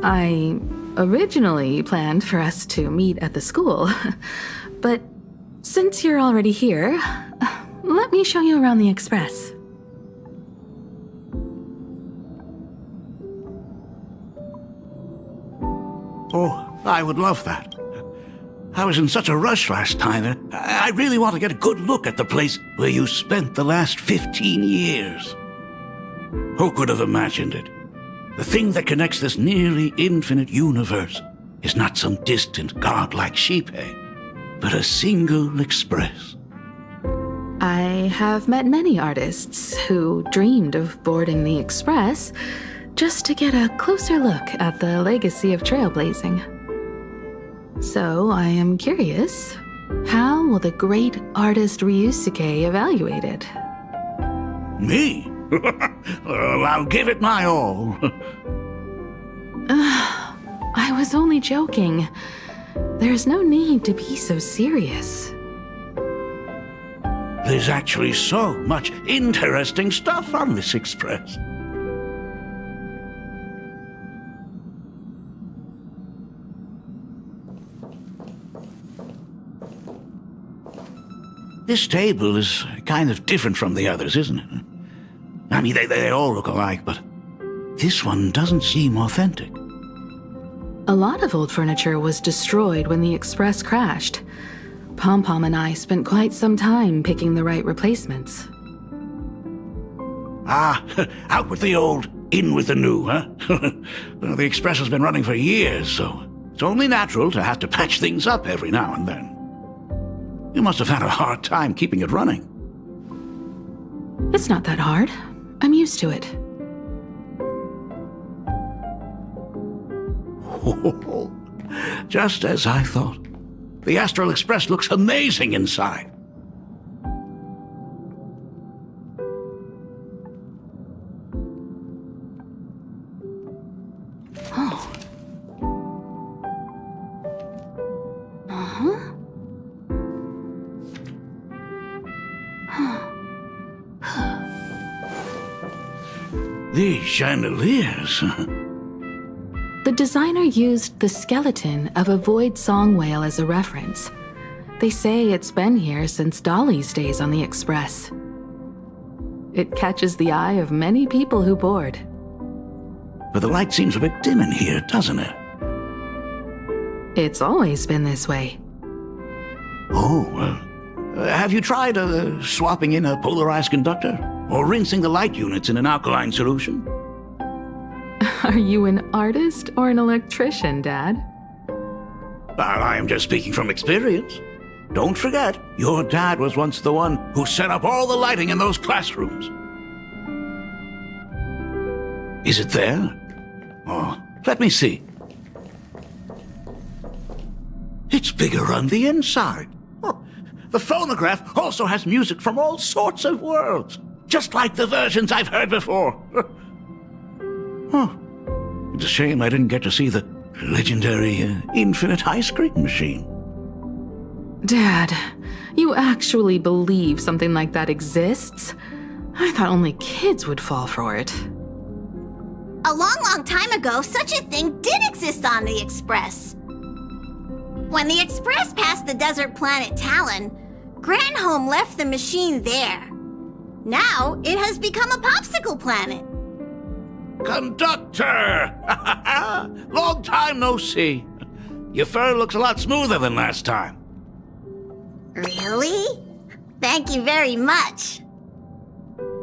I originally planned for us to meet at the school, but since you're already here, let me show you around the Express. Oh, I would love that. I was in such a rush last time. I really want to get a good look at the place where you spent the last 15 years. Who could have imagined it? The thing that connects this nearly infinite universe is not some distant godlike sheephead, but a single express. I have met many artists who dreamed of boarding the Express just to get a closer look at the legacy of trailblazing. So I am curious, how will the great artist Ryusuke evaluate it? Me? Well, I'll give it my all. I was only joking. There's no need to be so serious. There's actually so much interesting stuff on this express. This table is kind of different from the others, isn't it? I mean, they all look alike, but this one doesn't seem authentic. A lot of old furniture was destroyed when the Express crashed. Pom-Pom and I spent quite some time picking the right replacements. Ah, out with the old, in with the new, huh? Well, the Express has been running for years, so it's only natural to have to patch things up every now and then. You must have had a hard time keeping it running. It's not that hard. I'm used to it. Just as I thought. The Astral Express looks amazing inside. Oh. Uh-huh. These chandeliers. The designer used the skeleton of a void song whale as a reference. They say it's been here since Dolly's days on the Express. It catches the eye of many people who board. But the light seems a bit dim in here, doesn't it? It's always been this way. Oh, have you tried swapping in a polarized conductor? Or rinsing the light units in an alkaline solution? Are you an artist or an electrician, Dad? I am just speaking from experience. Don't forget, your dad was once the one who set up all the lighting in those classrooms. Is it there? Oh, let me see. It's bigger on the inside. Oh, the phonograph also has music from all sorts of worlds, just like the versions I've heard before. Oh, it's a shame I didn't get to see the legendary infinite ice cream machine. Dad, you actually believe something like that exists? I thought only kids would fall for it. A long, long time ago, such a thing did exist on the Express. When the Express passed the desert planet Talon, Granholm left the machine there. Now, it has become a popsicle planet. Conductor! Long time no see. Your fur looks a lot smoother than last time. Really? Thank you very much.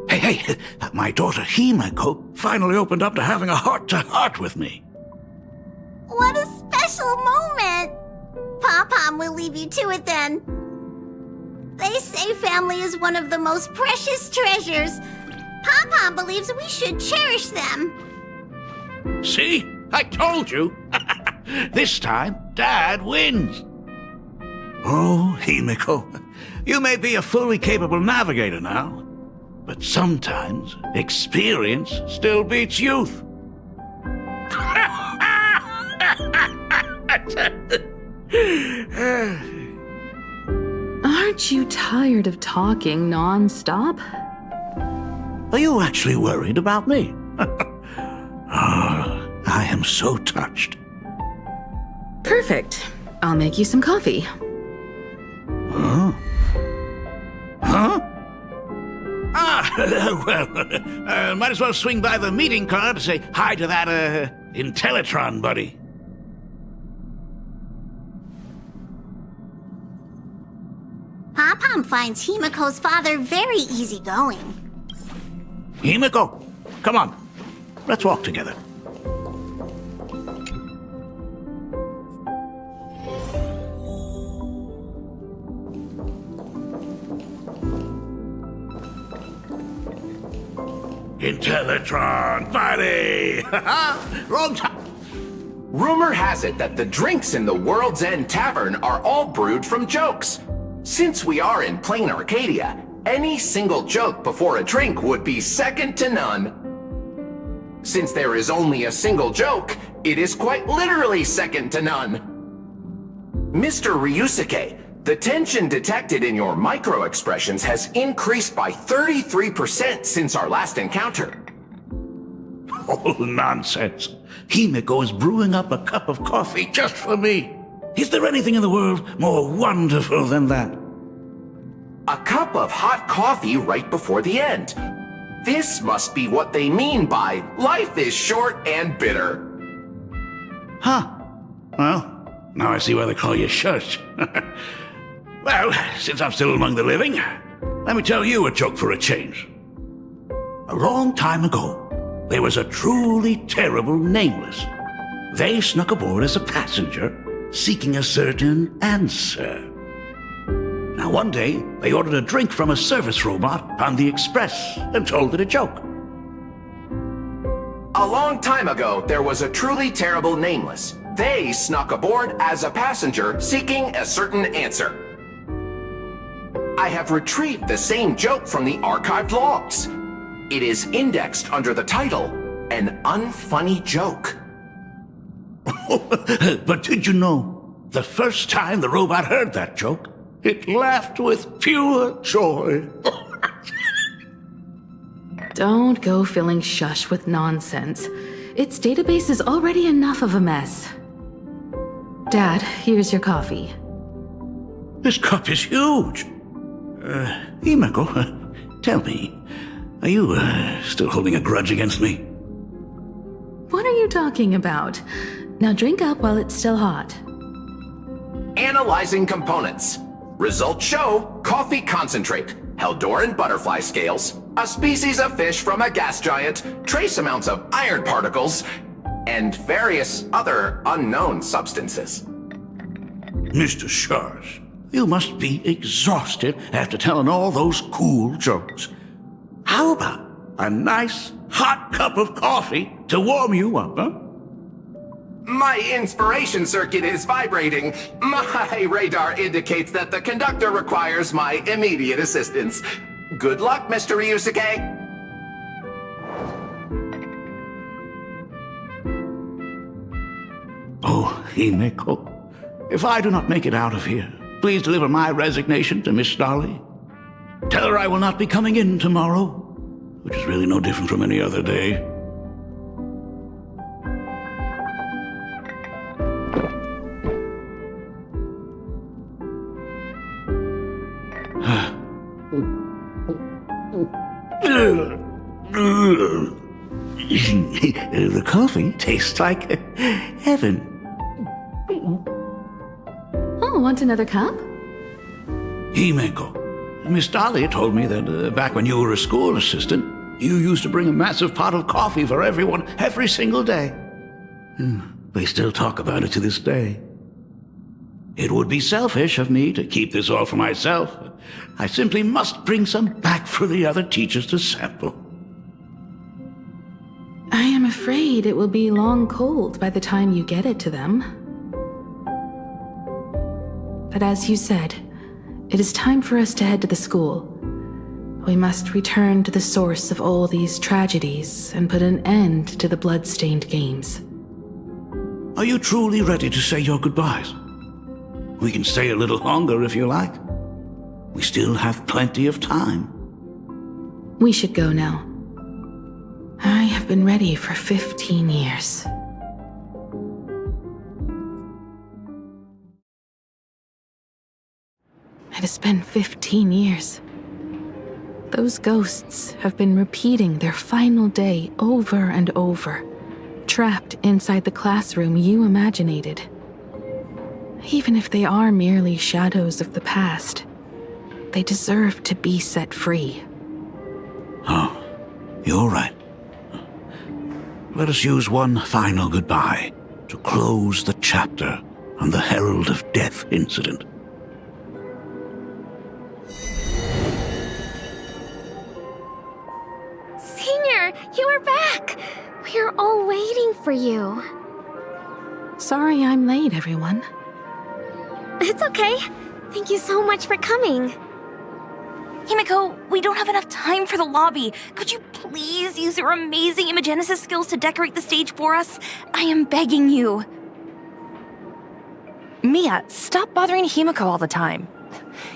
Hey, my daughter Himeko finally opened up to having a heart-to-heart with me. What a special moment! Pom-Pom will leave you to it then. They say family is one of the most precious treasures. Pom-Pom believes we should cherish them. See? I told you. This time, Dad wins. Oh, Himeko, you may be a fully capable navigator now, but sometimes experience still beats youth. Aren't you tired of talking non-stop? Are you actually worried about me? Oh, I am so touched. Perfect. I'll make you some coffee. Huh? Huh? Ah, well, might as well swing by the meeting car to say hi to that, Intellitron buddy. Pom-Pom finds Himiko's father very easygoing. Himiko, come on. Let's walk together. Intellitron buddy! Wrong time. Rumor has it that the drinks in the World's End Tavern are all brewed from jokes. Since we are in plain Arcadia, any single joke before a drink would be second to none. Since there is only a single joke, it is quite literally second to none. Mr. Ryusuke, the tension detected in your micro-expressions has increased by 33% since our last encounter. Oh, nonsense. Himiko is brewing up a cup of coffee just for me. Is there anything in the world more wonderful than that? A cup of hot coffee right before the end. This must be what they mean by life is short and bitter. Huh. Well, now I see why they call you Shush. Well, since I'm still among the living, let me tell you a joke for a change. A long time ago, there was a truly terrible nameless. They snuck aboard as a passenger, seeking a certain answer. Now one day, they ordered a drink from a service robot on the express and told it a joke. A long time ago, there was a truly terrible nameless. They snuck aboard as a passenger, seeking a certain answer. I have retrieved the same joke from the archived logs. It is indexed under the title, An Unfunny Joke. But did you know, the first time the robot heard that joke, it laughed with pure joy. Don't go filling Shush with nonsense. Its database is already enough of a mess. Dad, here's your coffee. This cup is huge. Himiko, tell me, are you still holding a grudge against me? What are you talking about? Now drink up while it's still hot. Analyzing components. Results show coffee concentrate, Heldoran butterfly scales, a species of fish from a gas giant, trace amounts of iron particles, and various other unknown substances. Mr. Shush, you must be exhausted after telling all those cool jokes. How about a nice hot cup of coffee to warm you up, huh? My inspiration circuit is vibrating. My radar indicates that the conductor requires my immediate assistance. Good luck, Mr. Ryusuke. Oh, Himiko, if I do not make it out of here, please deliver my resignation to Miss Dolly. Tell her I will not be coming in tomorrow, which is really no different from any other day. The coffee tastes like heaven. Oh, want another cup? Himeko, Miss Dahlia told me that back when you were a school assistant, you used to bring a massive pot of coffee for everyone every single day. They still talk about it to this day. It would be selfish of me to keep this all for myself. I simply must bring some back for the other teachers to sample. I am afraid it will be long cold by the time you get it to them. But as you said, it is time for us to head to the school. We must return to the source of all these tragedies and put an end to the blood-stained games. Are you truly ready to say your goodbyes? We can stay a little longer if you like. We still have plenty of time. We should go now. I have been ready for 15 years. It has been 15 years. Those ghosts have been repeating their final day over and over, trapped inside the classroom you imaginated. Even if they are merely shadows of the past, they deserve to be set free. Oh, you're right. Let us use one final goodbye to close the chapter on the Herald of Death incident. Senior, you are back! We are all waiting for you. Sorry I'm late, everyone. It's okay. Thank you so much for coming. Himiko, we don't have enough time for the lobby. Could you please use your amazing imagenesis skills to decorate the stage for us? I am begging you. Mia, stop bothering Himiko all the time.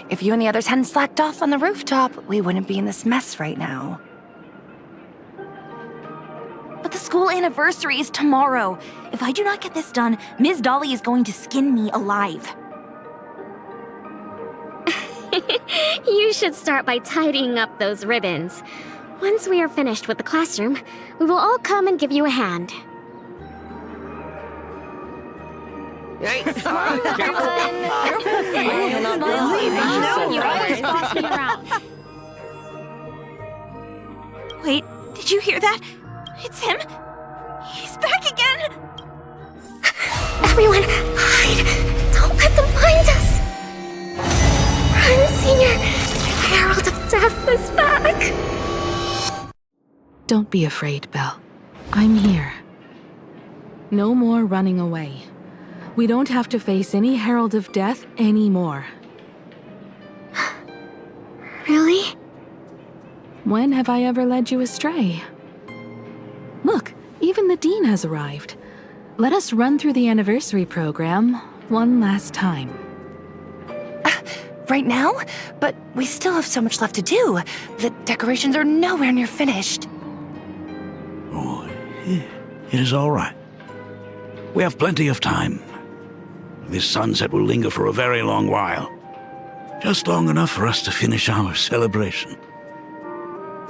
If you and the others hadn't slacked off on the rooftop, we wouldn't be in this mess right now. But the school anniversary is tomorrow. If I do not get this done, Ms. Dolly is going to skin me alive. You should start by tidying up those ribbons. Once we are finished with the classroom, we will all come and give you a hand. Wait, did you hear that? It's him. He's back again. Everyone, hide! Don't let them find us! Run, Senior! The Herald of Death is back! Don't be afraid, Belle. I'm here. No more running away. We don't have to face any Herald of Death anymore. Really? When have I ever led you astray? Look, even the Dean has arrived. Let us run through the anniversary program one last time. Right now? But we still have so much left to do. The decorations are nowhere near finished. Oh, it is all right. We have plenty of time. This sunset will linger for a very long while. Just long enough for us to finish our celebration.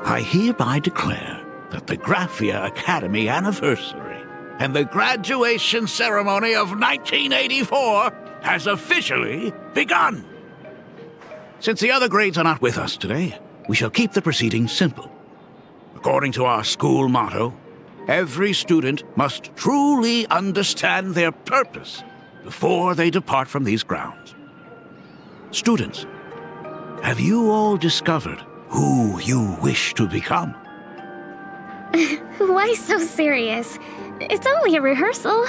I hereby declare that the Graphia Academy anniversary and the graduation ceremony of 1984 has officially begun. Since the other grades are not with us today, we shall keep the proceedings simple. According to our school motto, every student must truly understand their purpose before they depart from these grounds. Students, have you all discovered who you wish to become? Why so serious? It's only a rehearsal.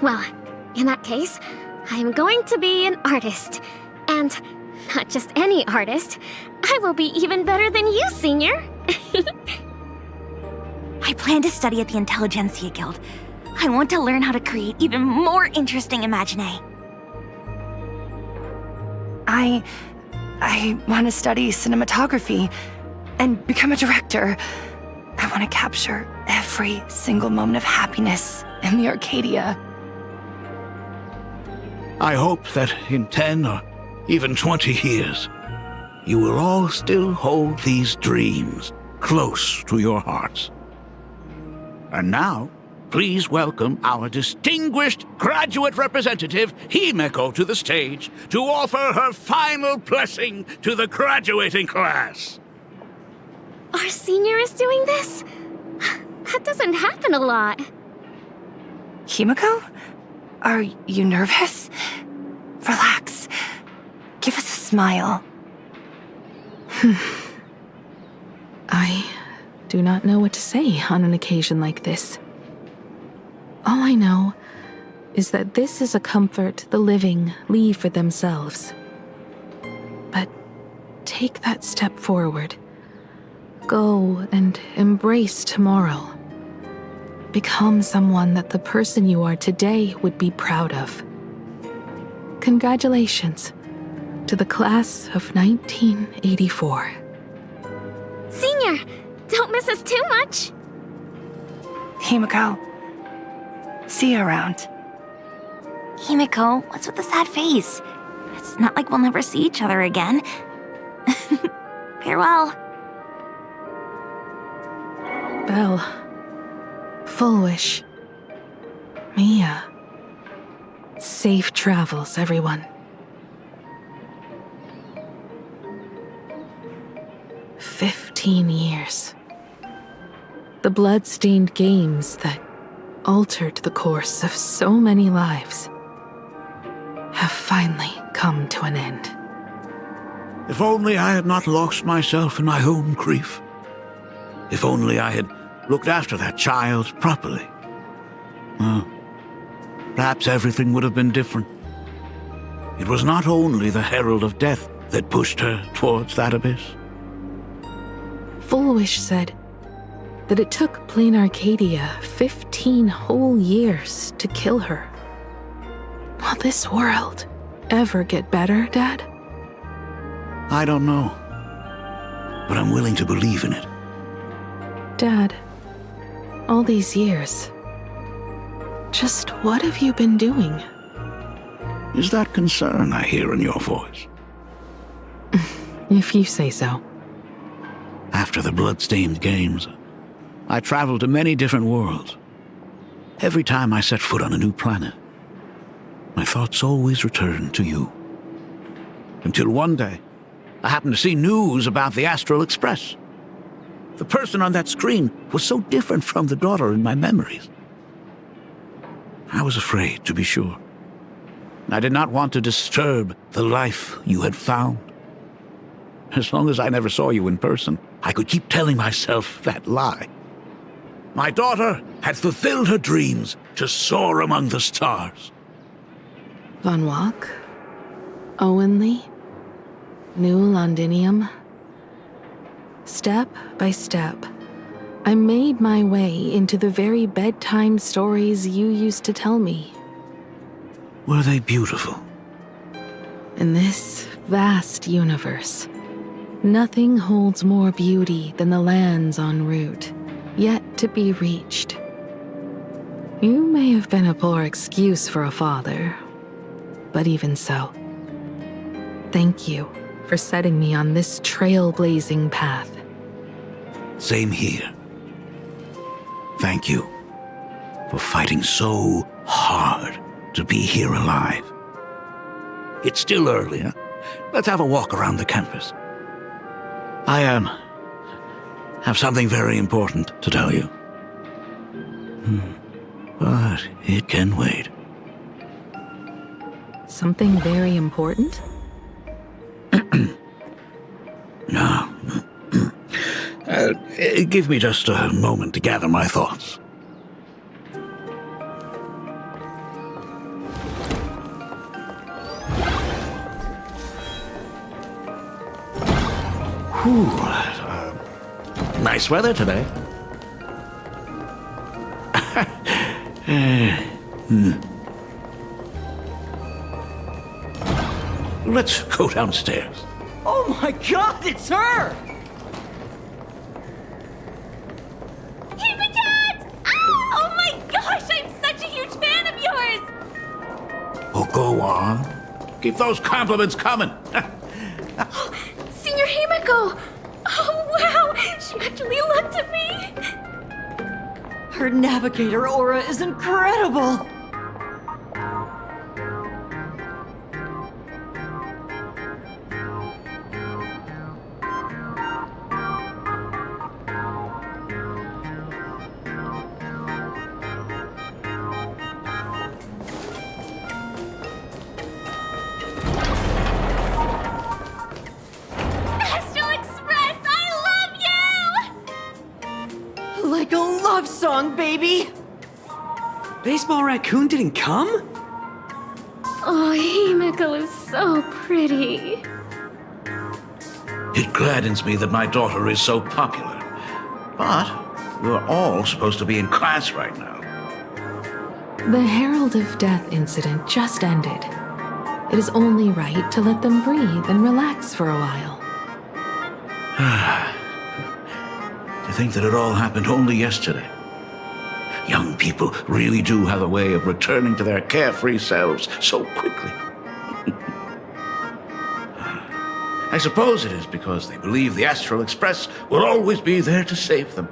Well, in that case, I'm going to be an artist. And not just any artist. I will be even better than you, Senior. I plan to study at the Intelligentsia Guild. I want to learn how to create even more interesting imaginae. I want to study cinematography and become a director. I want to capture every single moment of happiness in the Arcadia. I hope that in 10 or even 20 years, you will all still hold these dreams close to your hearts. And now, please welcome our distinguished graduate representative, Himiko, to the stage to offer her final blessing to the graduating class. Our Senior is doing this? That doesn't happen a lot. Himiko? Are you nervous? Relax. Give us a smile. I do not know what to say on an occasion like this. All I know is that this is a comfort the living leave for themselves. But take that step forward. Go and embrace tomorrow. Become someone that the person you are today would be proud of. Congratulations to the class of 1984. Senior, don't miss us too much. Himiko, see you around. Himiko, what's with the sad face? It's It's not like we'll never see each other again. Farewell. Belle. Full wish. Mia. Safe travels, everyone. 15 years. The blood-stained games that altered the course of so many lives have finally come to an end. If only I had not lost myself in my own grief. If only I had looked after that child properly. Well, perhaps everything would have been different. It was not only the herald of death that pushed her towards that abyss. Full Wish said that it took Plain Arcadia 15 whole years to kill her. Will this world ever get better, Dad? I don't know, but I'm willing to believe in it. Dad, all these years, just what have you been doing? Is that concern I hear in your voice? If you say so. After the blood-stained games, I traveled to many different worlds. Every time I set foot on a new planet, my thoughts always returned to you. Until one day, I happened to see news about the Astral Express. The person on that screen was so different from the daughter in my memories. I was afraid, to be sure. I did not want to disturb the life you had found. As long as I never saw you in person, I could keep telling myself that lie. My daughter had fulfilled her dreams to soar among the stars. Von Walk? Owenly? New Londinium? Step by step, I made my way into the very bedtime stories you used to tell me. Were they beautiful? In this vast universe, nothing holds more beauty than the lands en route, yet to be reached. You may have been a poor excuse for a father, but even so, thank you for setting me on this trailblazing path. Same here. Thank you for fighting so hard to be here alive. It's still early, huh? Let's have a walk around the campus. I have something very important to tell you. But it can wait. Something very important? No. Give me just a moment to gather my thoughts. Whew, nice weather today. Let's go downstairs. Oh my god, it's her! Oh my gosh, I'm such a huge fan of yours! Oh, go on. Keep those compliments coming. Senior Himiko! Oh wow, she actually looked at me! Her navigator aura is incredible! Like a love song, baby! Baseball Raccoon didn't come? Oh, Himiko is so pretty. It gladdens me that my daughter is so popular. But you're all supposed to be in class right now. The Herald of Death incident just ended. It is only right to let them breathe and relax for a while. To think that it all happened only yesterday. Young people really do have a way of returning to their carefree selves so quickly. I suppose it is because they believe the Astral Express will always be there to save them.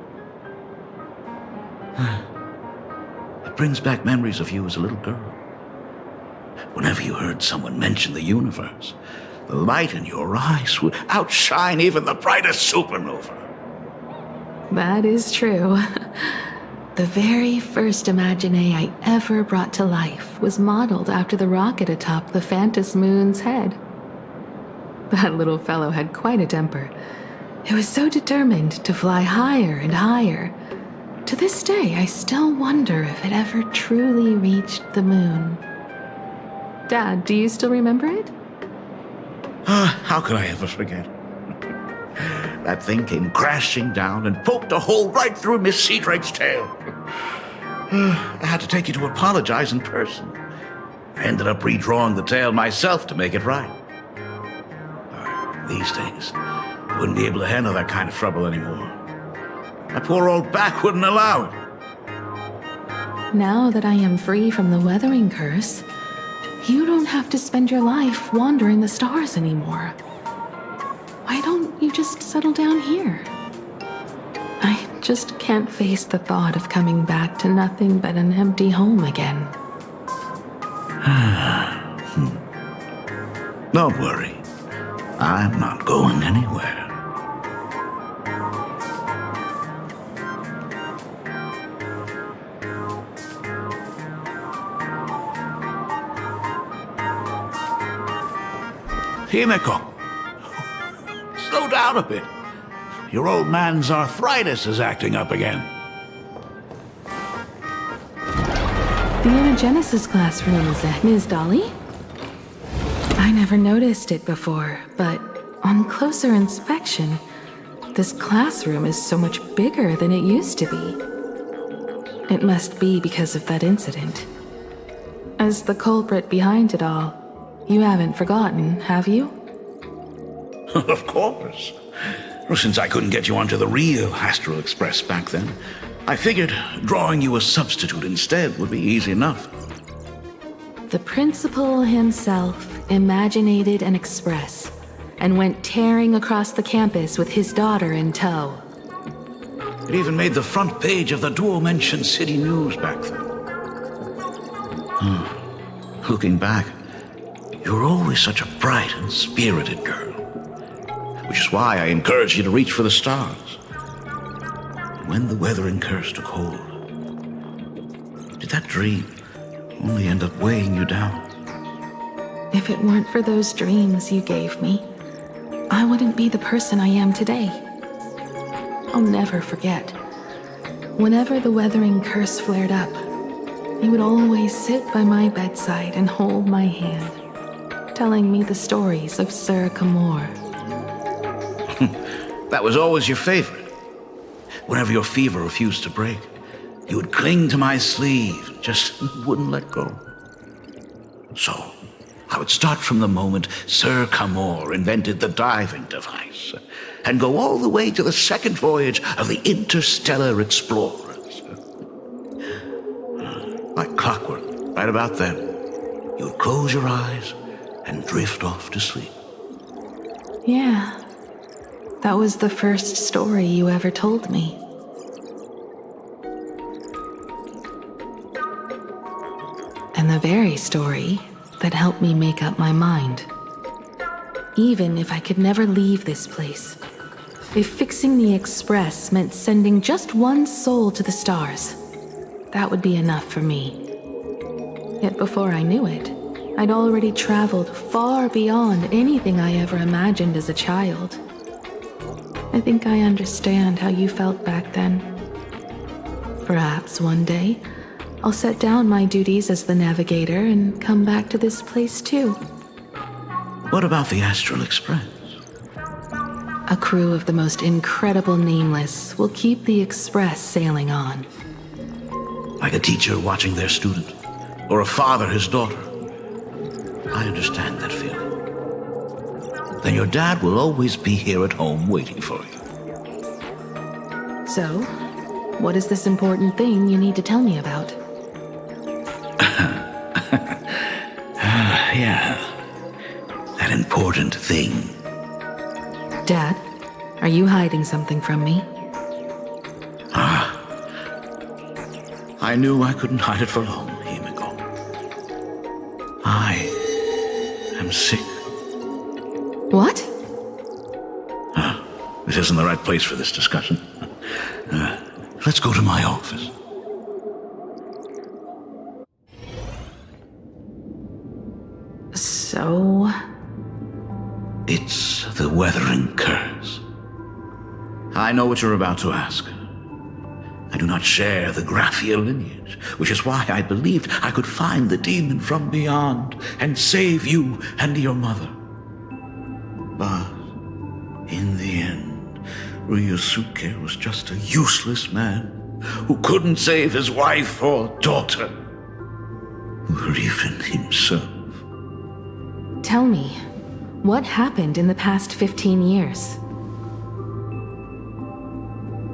It brings back memories of you as a little girl. Whenever you heard someone mention the universe, the light in your eyes would outshine even the brightest supernova. That is true. The very first Imagine I ever brought to life was modeled after the rocket atop the Phantom Moon's head. That little fellow had quite a temper. It was so determined to fly higher and higher. To this day, I still wonder if it ever truly reached the moon. Dad, do you still remember it? How could I ever forget? That thing came crashing down and poked a hole right through Miss Seadrake's tail. I had to take you to apologize in person. I ended up redrawing the tail myself to make it right. These days, I wouldn't be able to handle that kind of trouble anymore. My poor old back wouldn't allow it. Now that I am free from the weathering curse, you don't have to spend your life wandering the stars anymore. Why don't you just settle down here? I just can't face the thought of coming back to nothing but an empty home again. Don't worry. I'm not going anywhere. Himeko, slow down a bit. Your old man's arthritis is acting up again. The Imagenesis classroom, is it, Ms. Dolly? I never noticed it before, but on closer inspection, this classroom is so much bigger than it used to be. It must be because of that incident. As the culprit behind it all, you haven't forgotten, have you? Of course. Well, since I couldn't get you onto the real Astral Express back then, I figured drawing you a substitute instead would be easy enough. The principal himself imaginated an express and went tearing across the campus with his daughter in tow. It even made the front page of the Dual-Mention City News back then. Looking back, you were always such a bright and spirited girl, which is why I encouraged you to reach for the stars. And when the weathering curse took hold, did that dream only end up weighing you down? If it weren't for those dreams you gave me, I wouldn't be the person I am today. I'll never forget. Whenever the weathering curse flared up, you would always sit by my bedside and hold my hand, telling me the stories of Sir Camor. That was always your favorite. Whenever your fever refused to break, you would cling to my sleeve, just wouldn't let go. So, I would start from the moment Sir Camor invented the diving device, and go all the way to the second voyage of the interstellar explorers. Like clockwork, right about then, you would close your eyes and drift off to sleep. Yeah, that was the first story you ever told me. And the very story that helped me make up my mind. Even if I could never leave this place, if fixing the Express meant sending just one soul to the stars, that would be enough for me. Yet before I knew it, I'd already traveled far beyond anything I ever imagined as a child. I think I understand how you felt back then. Perhaps one day, I'll set down my duties as the navigator and come back to this place too. What about the Astral Express? A crew of the most incredible nameless will keep the Express sailing on. Like a teacher watching their student, or a father his daughter. I understand that feeling. Then your dad will always be here at home waiting for you. So, what is this important thing you need to tell me about? Yeah, that important thing. Dad, are you hiding something from me? I knew I couldn't hide it for long, Himiko. I am sick. What? This isn't the right place for this discussion. Let's go to my office. So... It's the Weathering Curse. I know what you're about to ask. I do not share the Graphia lineage, which is why I believed I could find the demon from beyond and save you and your mother. But in the end, Ryusuke was just a useless man who couldn't save his wife or daughter, or even himself. Tell me, what happened in the past 15 years?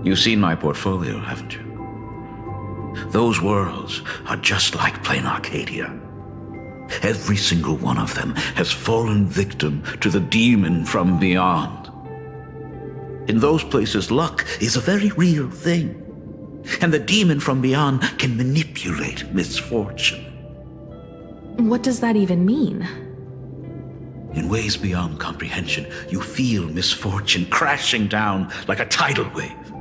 You've seen my portfolio, haven't you? Those worlds are just like plain Arcadia. Every single one of them has fallen victim to the demon from beyond. In those places, luck is a very real thing, and the demon from beyond can manipulate misfortune. What does that even mean? In ways beyond comprehension, you feel misfortune crashing down like a tidal wave.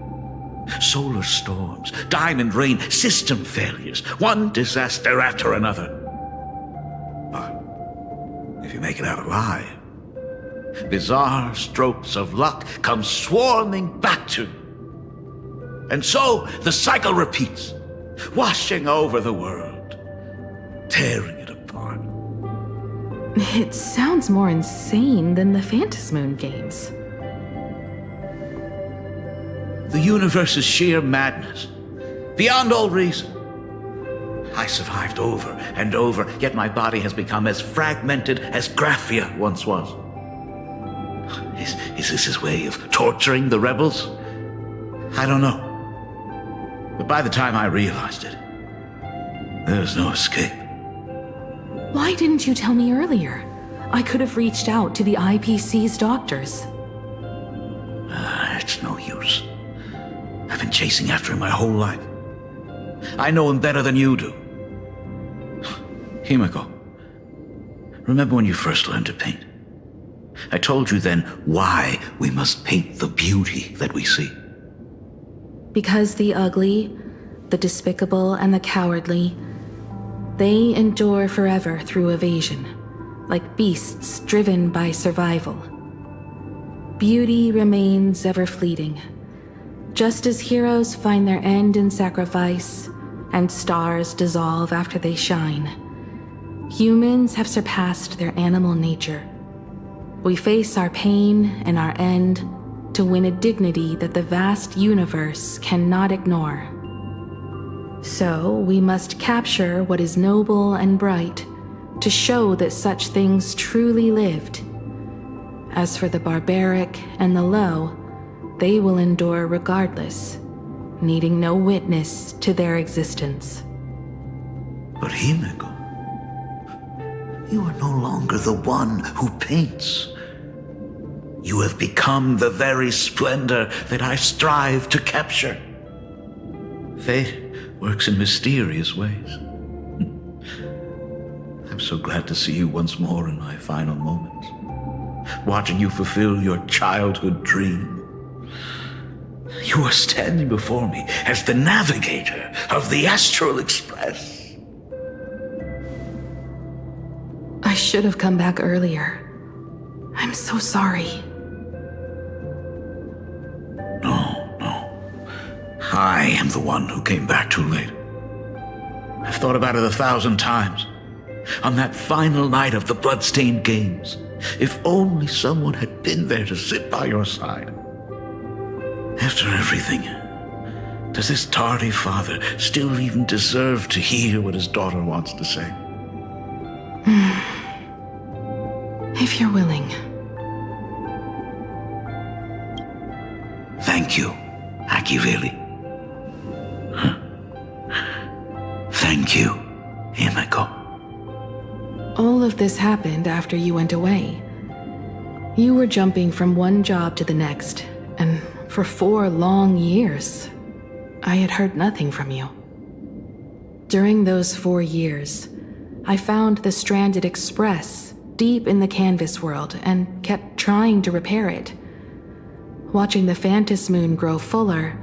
Solar storms, diamond rain, system failures, one disaster after another. But if you make it out alive, bizarre strokes of luck come swarming back to you. And so the cycle repeats, washing over the world, tearing it apart. It sounds more insane than the Phantasmoon games. The universe is sheer madness, beyond all reason. I survived over and over, yet my body has become as fragmented as Graphia once was. Is this his way of torturing the rebels? I don't know. But by the time I realized it, there was no escape. Why didn't you tell me earlier? I could have reached out to the IPC's doctors. It's no use. I've been chasing after him my whole life. I know him better than you do. Himiko, remember when you first learned to paint? I told you then why we must paint the beauty that we see. Because the ugly, the despicable, and the cowardly, they endure forever through evasion, like beasts driven by survival. Beauty remains ever fleeting. Just as heroes find their end in sacrifice, and stars dissolve after they shine, humans have surpassed their animal nature. We face our pain and our end to win a dignity that the vast universe cannot ignore. So we must capture what is noble and bright to show that such things truly lived. As for the barbaric and the low, they will endure regardless, needing no witness to their existence. But Himiko, you are no longer the one who paints. You have become the very splendor that I strive to capture. Fate works in mysterious ways. I'm so glad to see you once more in my final moments, watching you fulfill your childhood dream. You are standing before me as the navigator of the Astral Express. I should have come back earlier. I'm so sorry. No. I am the one who came back too late. I've thought about it 1,000 times. On that final night of the Bloodstained Games, if only someone had been there to sit by your side. After everything, does this tardy father still even deserve to hear what his daughter wants to say? If you're willing. Thank you, Akiveli. Thank you, Himiko. All of this happened after you went away. You were jumping from one job to the next, and for 4 long years, I had heard nothing from you. During those 4 years, I found the stranded Express deep in the canvas world and kept trying to repair it. Watching the Phantom Moon grow fuller,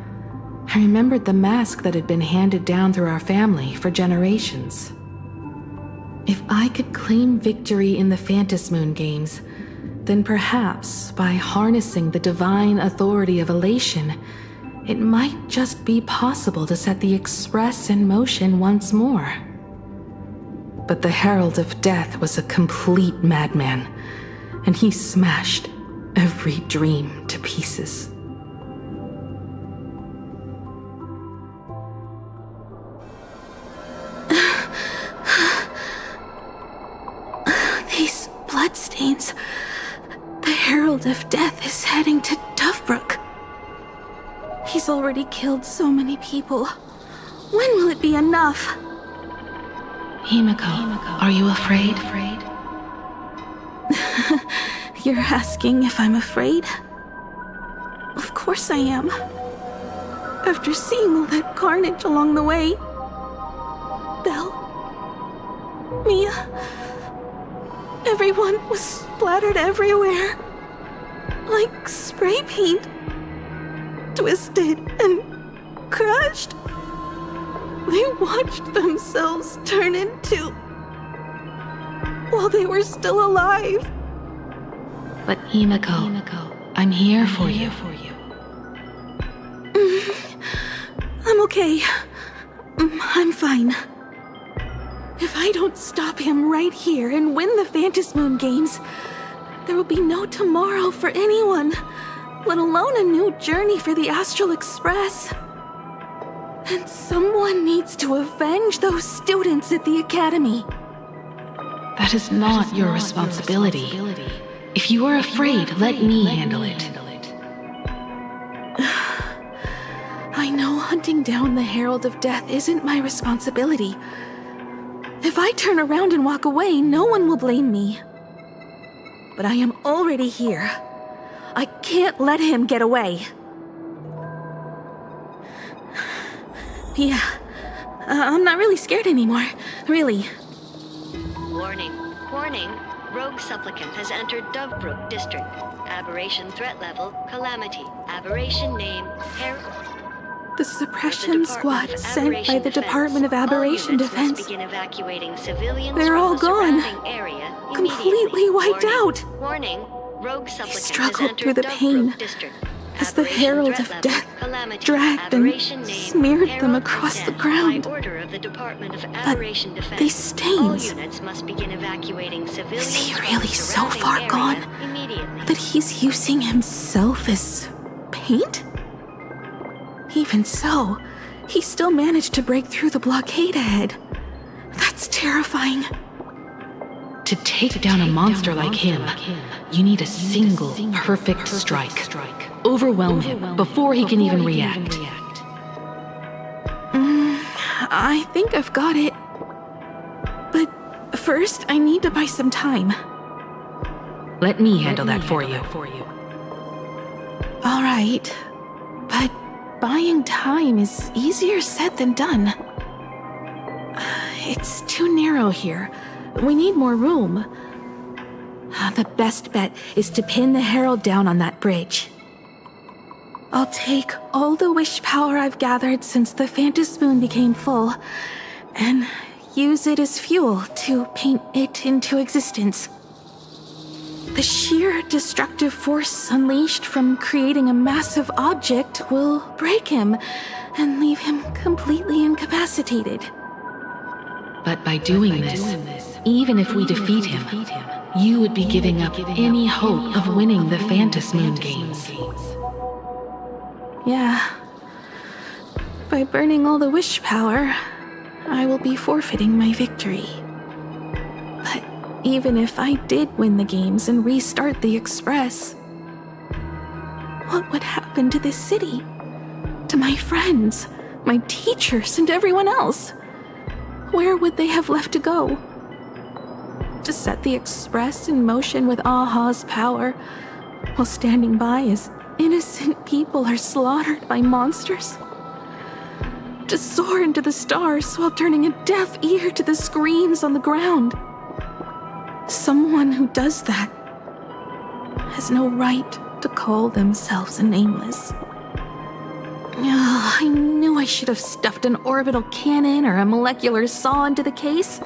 I remembered the mask that had been handed down through our family for generations. If I could claim victory in the Phantom Moon games, then perhaps by harnessing the divine authority of elation, it might just be possible to set the Express in motion once more. But the Herald of Death was a complete madman, and he smashed every dream to pieces. These bloodstains. The Herald of Death is heading to Dovebrook. He's already killed so many people. When will it be enough? Himiko, are you afraid? You're asking if I'm afraid? Of course I am. After seeing all that carnage along the way. Belle, Mia, everyone was splattered everywhere. Like spray paint. Twisted and crushed. They watched themselves turn into... while they were still alive. But Himiko, I'm here for you. I'm okay. I'm fine. If I don't stop him right here and win the Phantom Moon games, there will be no tomorrow for anyone, let alone a new journey for the Astral Express. And someone needs to avenge those students at the Academy. That is not your responsibility. If you are afraid, let me handle it. I know hunting down the Herald of Death isn't my responsibility. If I turn around and walk away, no one will blame me. But I am already here. I can't let him get away. Yeah, I'm not really scared anymore, really. Warning. Rogue supplicant has entered Dovebrook District. Aberration threat level, Calamity. Aberration name, The suppression squad sent by the Department of Aberration Defense. They're all gone. Completely wiped out. Warning. Rogue He supplicant struggled through the pain as the Herald of Death dragged and smeared them across the ground. But these stains... Is he really so far gone that he's using himself as paint? Even so, he still managed to break through the blockade ahead. That's terrifying. To take down a monster like him, you need a single perfect strike. Overwhelm him before he can even react. I think I've got it. But first, I need to buy some time. Let me handle that for you. All right, but buying time is easier said than done. It's too narrow here. We need more room. The best bet is to pin the Herald down on that bridge. I'll take all the wish power I've gathered since the Phantom Moon became full, and use it as fuel to paint it into existence. The sheer destructive force unleashed from creating a massive object will break him and leave him completely incapacitated. But by doing this, even if we defeat him, you would be giving up any hope of winning the Phantom Moon games. Yeah. By burning all the wish power, I will be forfeiting my victory. But even if I did win the games and restart the Express, what would happen to this city? To my friends, my teachers, and everyone else? Where would they have left to go? to set the Express in motion with Aha's power, while standing by as innocent people are slaughtered by monsters. To soar into the stars while turning a deaf ear to the screams on the ground. Someone who does that has no right to call themselves a nameless. I knew I should have stuffed an orbital cannon or a molecular saw into the case,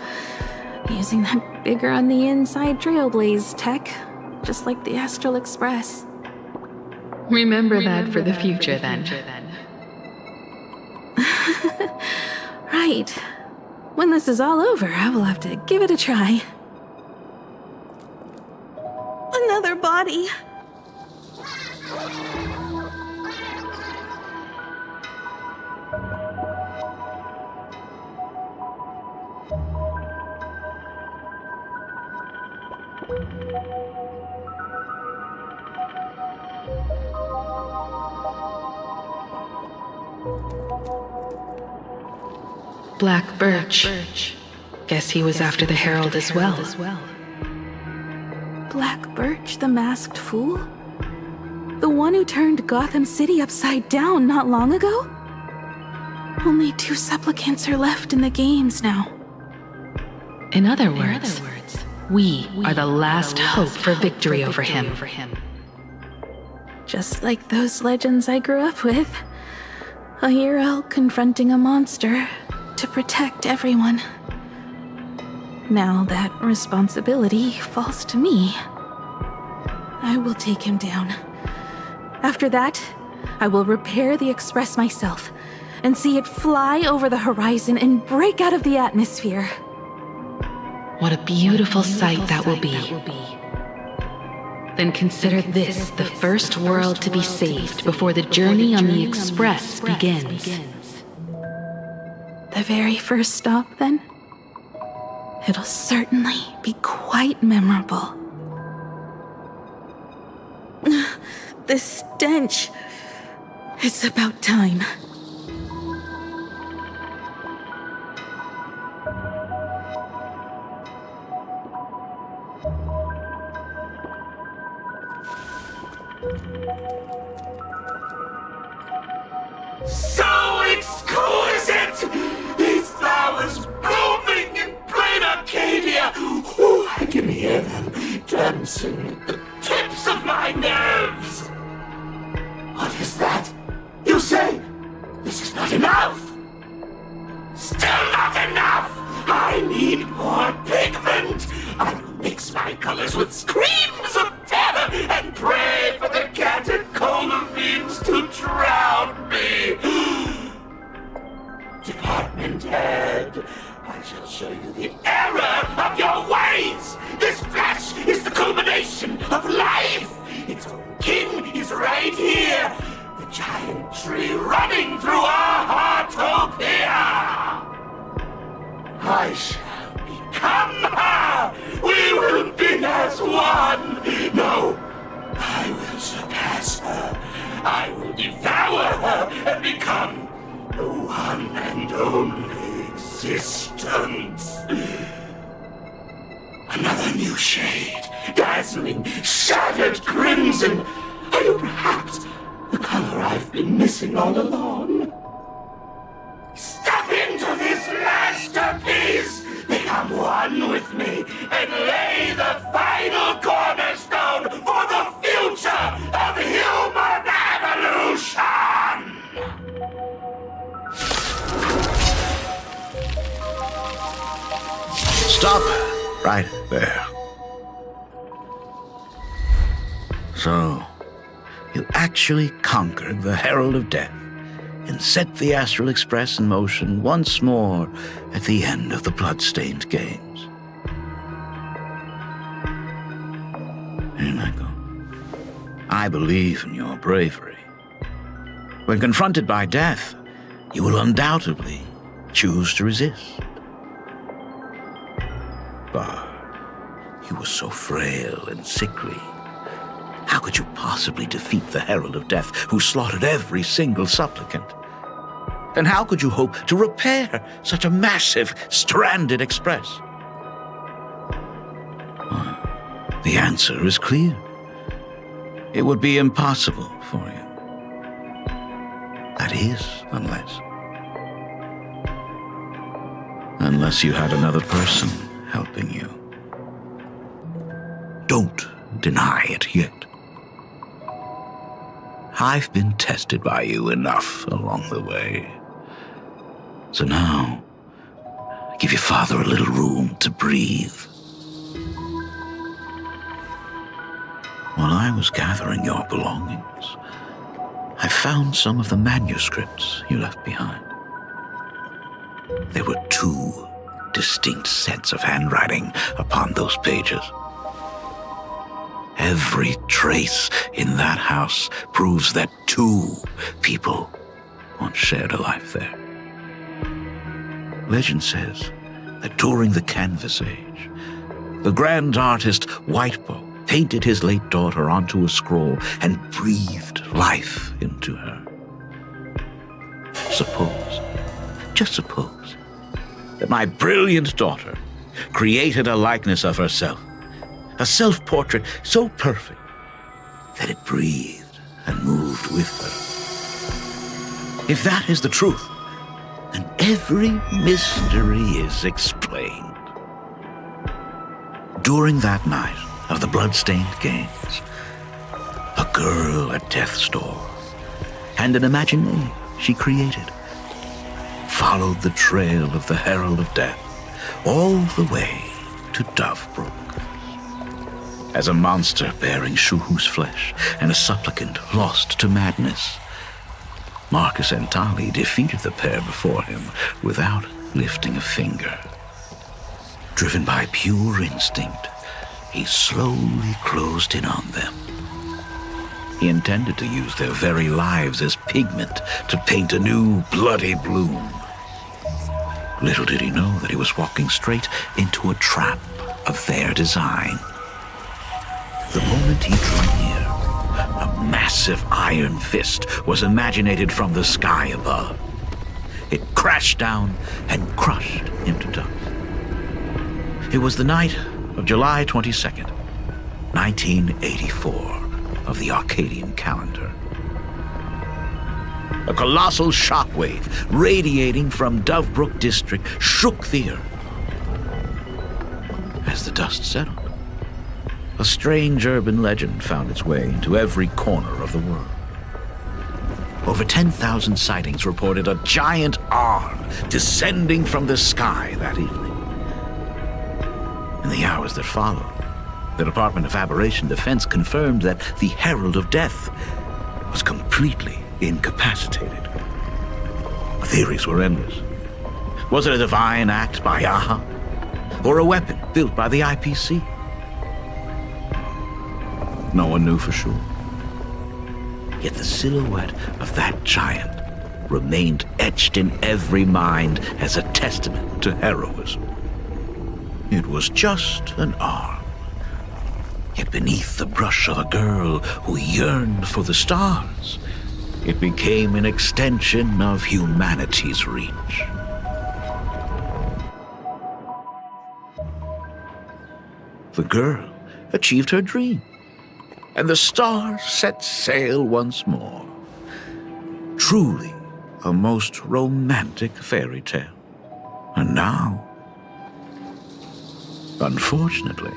using that bigger on the inside Trailblaze tech, just like the Astral Express. Remember that for the future, then. Right. When this is all over, I will have to give it a try. Another body. Black Birch. Guess he was after the Herald as well. Black Birch, the masked fool? The one who turned Gotham City upside down not long ago? Only 2 supplicants are left in the games now. In other words, we are the last hope for victory over him. Just like those legends I grew up with. A hero confronting a monster to protect everyone. Now that responsibility falls to me. I will take him down. After that, I will repair the Express myself and see it fly over the horizon and break out of the atmosphere. What a beautiful sight that will be. Then consider this the first world to be saved before the journey on the Express begins. The very first stop, then? It'll certainly be quite memorable. The stench. It's about time. So exquisite! These flowers blooming in plain Arcadia! Ooh, I can hear them dancing at the tips of my nerves! What is that? You say this is not enough? Still not enough! I need more pigment! I will mix my colors with screams of terror and pray for the catecholamines to drown me! Department head, I shall show you the error of your ways! This flesh is the culmination of life! Its own king is right here! The giant tree running through our heartopia! I shall become her! We will be as one! No, I will surpass her! I will devour her and become the one and only existence! Another new shade, dazzling, shattered crimson! Are you perhaps the color I've been missing all along? Step into this masterpiece! Become one with me and lay the final cornerstone for the future of human evolution! Stop right there. So, you actually conquered the Herald of Death and set the Astral Express in motion once more at the end of the blood-stained games. Michael, I believe in your bravery. When confronted by death, you will undoubtedly choose to resist. But you were so frail and sickly. How could you possibly defeat the Herald of Death, who slaughtered every single supplicant? And how could you hope to repair such a massive, stranded express? The answer is clear. It would be impossible for you. That is, unless you had another person helping you. Don't deny it yet. I've been tested by you enough along the way. So now, give your father a little room to breathe. While I was gathering your belongings, I found some of the manuscripts you left behind. There were 2 distinct sets of handwriting upon those pages. Every trace in that house proves that 2 people once shared a life there. Legend says that during the Canvas Age, the grand artist Whitebow painted his late daughter onto a scroll and breathed life into her. Suppose, just suppose, that my brilliant daughter created a likeness of herself, a self-portrait so perfect that it breathed and moved with her. If that is the truth, then every mystery is explained. During that night of the blood-stained games, a girl at death's door and an imagination she created followed the trail of the Herald of Death all the way to Dovebrook. As a monster bearing Shuhu's flesh and a supplicant lost to madness, Marcus and Tali defeated the pair before him without lifting a finger. Driven by pure instinct, he slowly closed in on them. He intended to use their very lives as pigment to paint a new bloody bloom. Little did he know that he was walking straight into a trap of their design. The moment he drew near, a massive iron fist was imaginated from the sky above. It crashed down and crushed him to dust. It was the night of July 22nd, 1984, of the Arcadian calendar. A colossal shockwave radiating from Dovebrook district shook the earth. As the dust settled, a strange urban legend found its way into every corner of the world. Over 10,000 sightings reported a giant arm descending from the sky that evening. In the hours that followed, the Department of Aberration Defense confirmed that the Herald of Death was completely incapacitated. Theories were endless. Was it a divine act by Yaha, or a weapon built by the IPC? No one knew for sure. Yet the silhouette of that giant remained etched in every mind as a testament to heroism. It was just an arm, yet beneath the brush of a girl who yearned for the stars, it became an extension of humanity's reach. The girl achieved her dream, and the stars set sail once more. Truly a most romantic fairy tale. And now, unfortunately,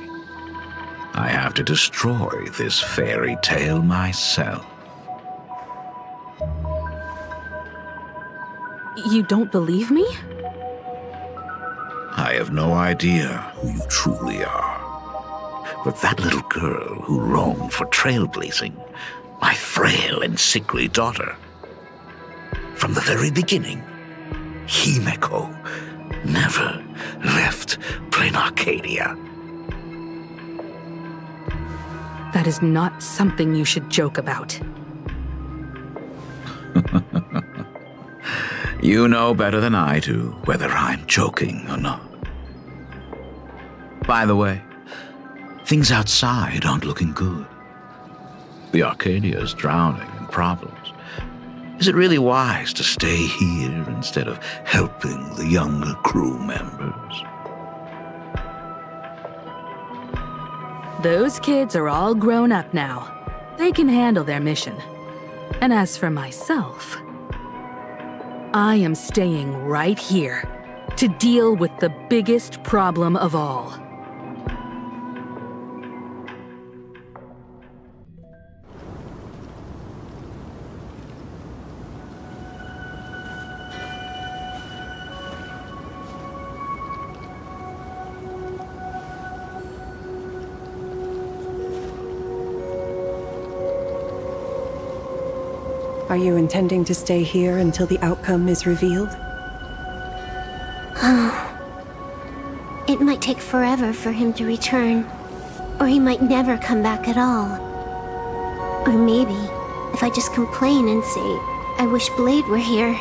I have to destroy this fairy tale myself. You don't believe me? I have no idea who you truly are. But that little girl who roamed for trailblazing, my frail and sickly daughter, from the very beginning, Himeko never left Plain Arcadia. That is not something you should joke about. You know better than I do whether I'm joking or not. By the way, things outside aren't looking good. The Arcadia is drowning in problems. Is it really wise to stay here instead of helping the younger crew members? Those kids are all grown up now. They can handle their mission. And as for myself, I am staying right here to deal with the biggest problem of all. Are you intending to stay here until the outcome is revealed? It might take forever for him to return, or he might never come back at all. Or maybe, if I just complain and say, I wish Blade were here,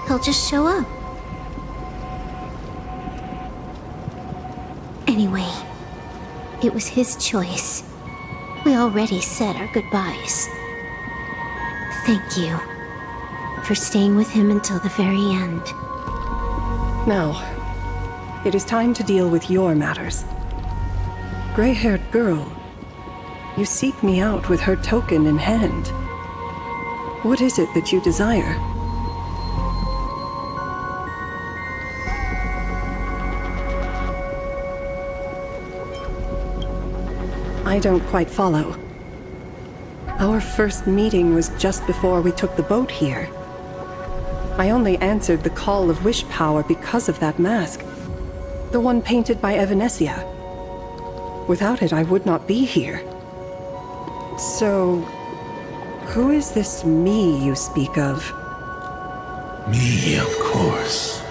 he'll just show up. Anyway, it was his choice. We already said our goodbyes. Thank you for staying with him until the very end. Now, it is time to deal with your matters. Gray-haired girl, you seek me out with her token in hand. What is it that you desire? I don't quite follow. Our first meeting was just before we took the boat here. I only answered the call of wish power because of that mask. The one painted by Evanesia. Without it, I would not be here. So, who is this me you speak of? Me, of course.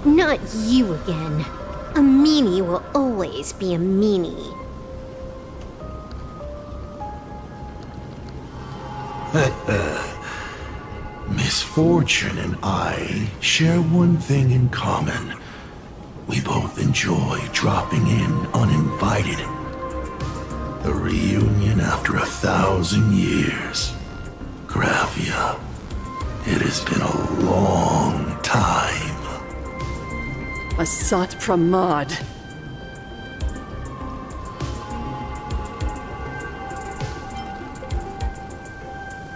Not you again. A meanie will always be a meanie. Misfortune and I share one thing in common. We both enjoy dropping in uninvited. A reunion after 1,000 years. Graphia, it has been a long time. Asat Pramad.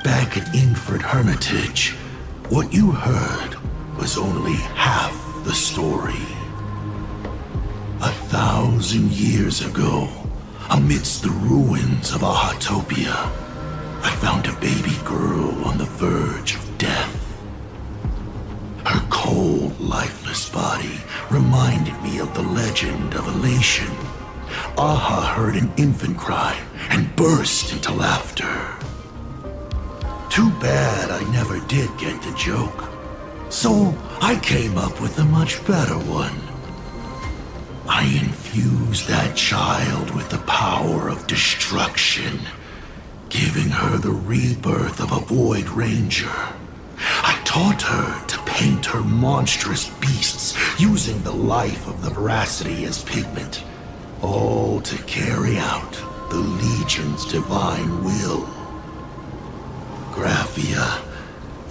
Back at Ingford Hermitage, what you heard was only half the story. 1,000 years ago, amidst the ruins of Ahatopia, I found a baby girl on the verge of death. Her cold, lifeless body reminded me of the legend of Elation. Aha heard an infant cry and burst into laughter. Too bad I never did get the joke. So I came up with a much better one. I infused that child with the power of destruction, giving her the rebirth of a Void Ranger. I taught her to paint her monstrous beasts using the life of the veracity as pigment, all to carry out the Legion's divine will. Graphia,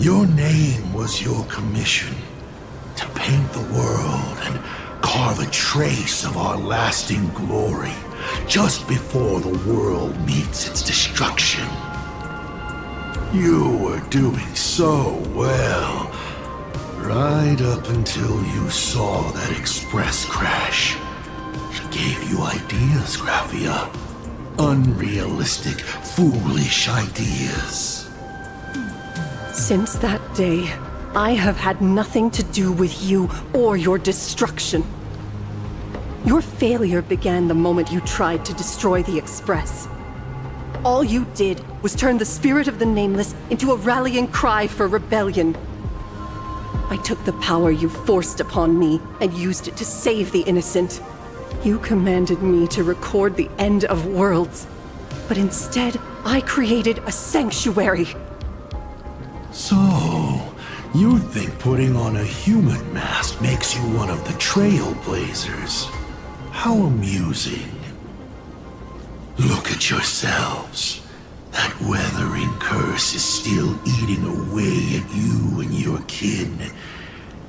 your name was your commission, to paint the world and carve a trace of our lasting glory just before the world meets its destruction. You were doing so well, right up until you saw that express crash. It gave you ideas, Graphia. Unrealistic, foolish ideas. Since that day, I have had nothing to do with you or your destruction. Your failure began the moment you tried to destroy the Express. All you did was turn the spirit of the Nameless into a rallying cry for rebellion. I took the power you forced upon me and used it to save the innocent. You commanded me to record the end of worlds, but instead, I created a sanctuary. So, you think putting on a human mask makes you one of the Trailblazers? How amusing. Look at yourselves. That weathering curse is still eating away at you and your kin.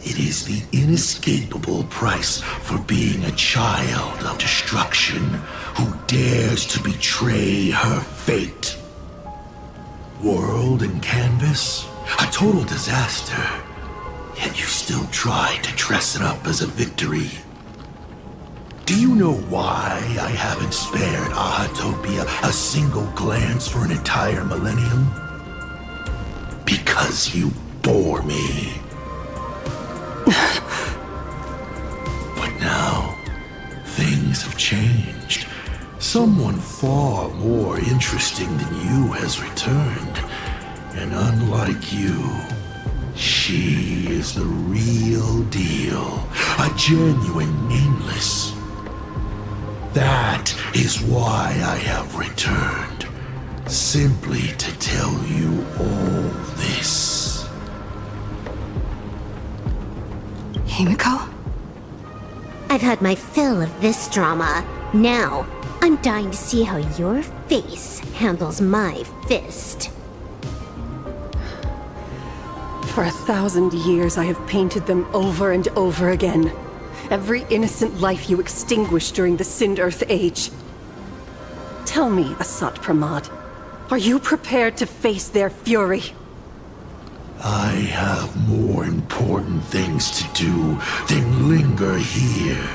It is the inescapable price for being a child of destruction who dares to betray her fate. World and canvas, a total disaster. Yet you still try to dress it up as a victory. Do you know why I haven't spared Ahatopia a single glance for an entire millennium? Because you bore me. But now, things have changed. Someone far more interesting than you has returned. And unlike you, she is the real deal. A genuine nameless. That is why I have returned. Simply to tell you all this. Himiko? I've had my fill of this drama. Now, I'm dying to see how your face handles my fist. For 1,000 years, I have painted them over and over again. Every innocent life you extinguished during the Sind-Earth Age. Tell me, Asat Pramad, are you prepared to face their fury? I have more important things to do than linger here.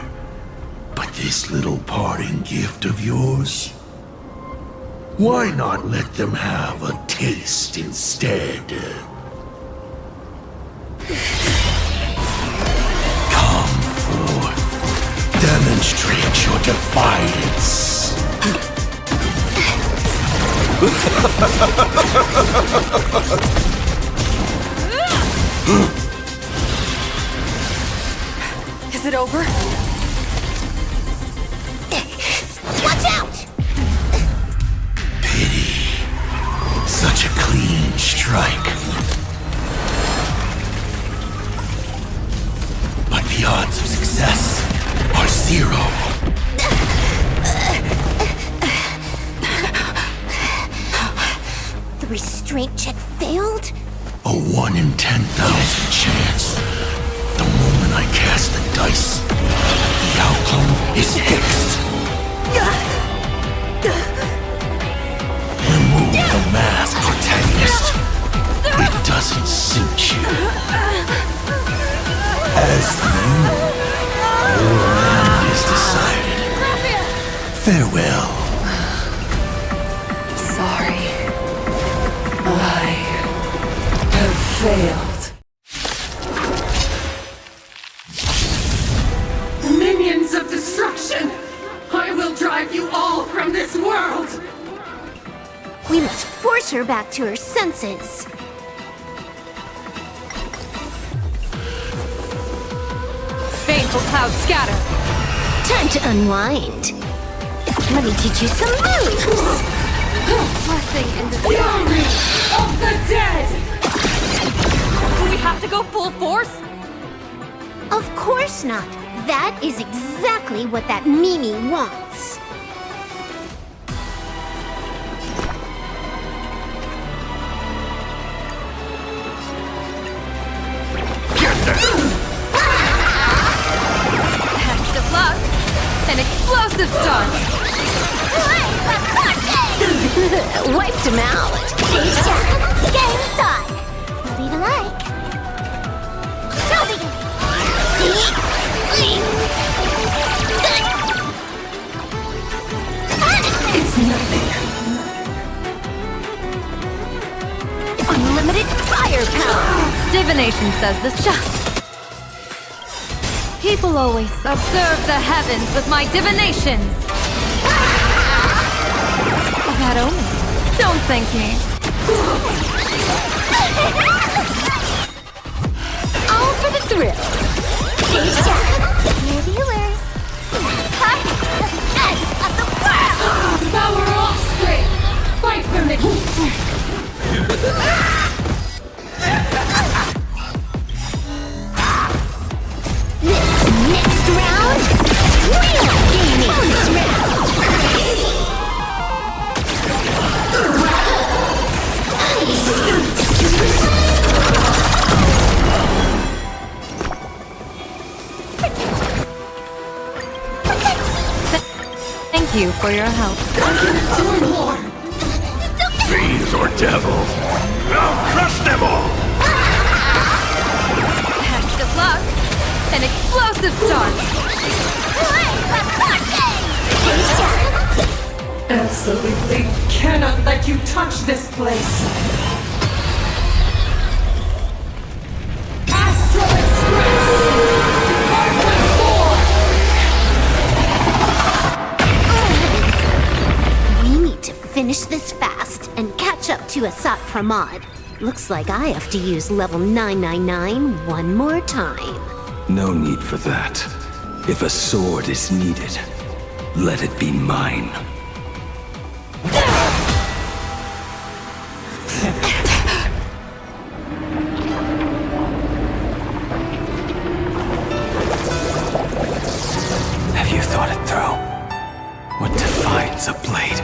But this little parting gift of yours? Why not let them have a taste instead? Come forth. Demonstrate your defiance. Is it over? Watch out! Pity. Such a clean strike. But the odds of success are 0. The restraint check failed? A 1 in 10,000 chance. The moment I cast the dice, the outcome is fixed. Remove the mask, protagonist. It doesn't suit you. As for you, your end is decided. Farewell. Sorry. I have failed. Minions of destruction! I will drive you all from this world! We must force her back to her senses. Baneful clouds scatter. Time to unwind. Let me teach you some moves. Blessing in the fury of the dead! Do we have to go full force? Of course not. That is exactly what that Mimi wants. Extra luck! An explosive stun! Wiped him out. Game time. What do you like? It's nothing. Unlimited firepower. Divination says this just. People always observe the heavens with my divinations. That omen. Don't thank me. All for the thrill. Dear viewers, I'm the end of the world! Power offspring! Fight for me! Next round, real gaming. Bonus round. you for your help. Fiends or devils, I'll crush them all! Best of luck! An explosive start! Absolutely cannot let you touch this place. Astral Express! Department 4! We need to finish this fast and catch up to Asat Pramod. Looks like I have to use level 999 one more time. No need for that. If a sword is needed, let it be mine. Have you thought it through? What defines a blade?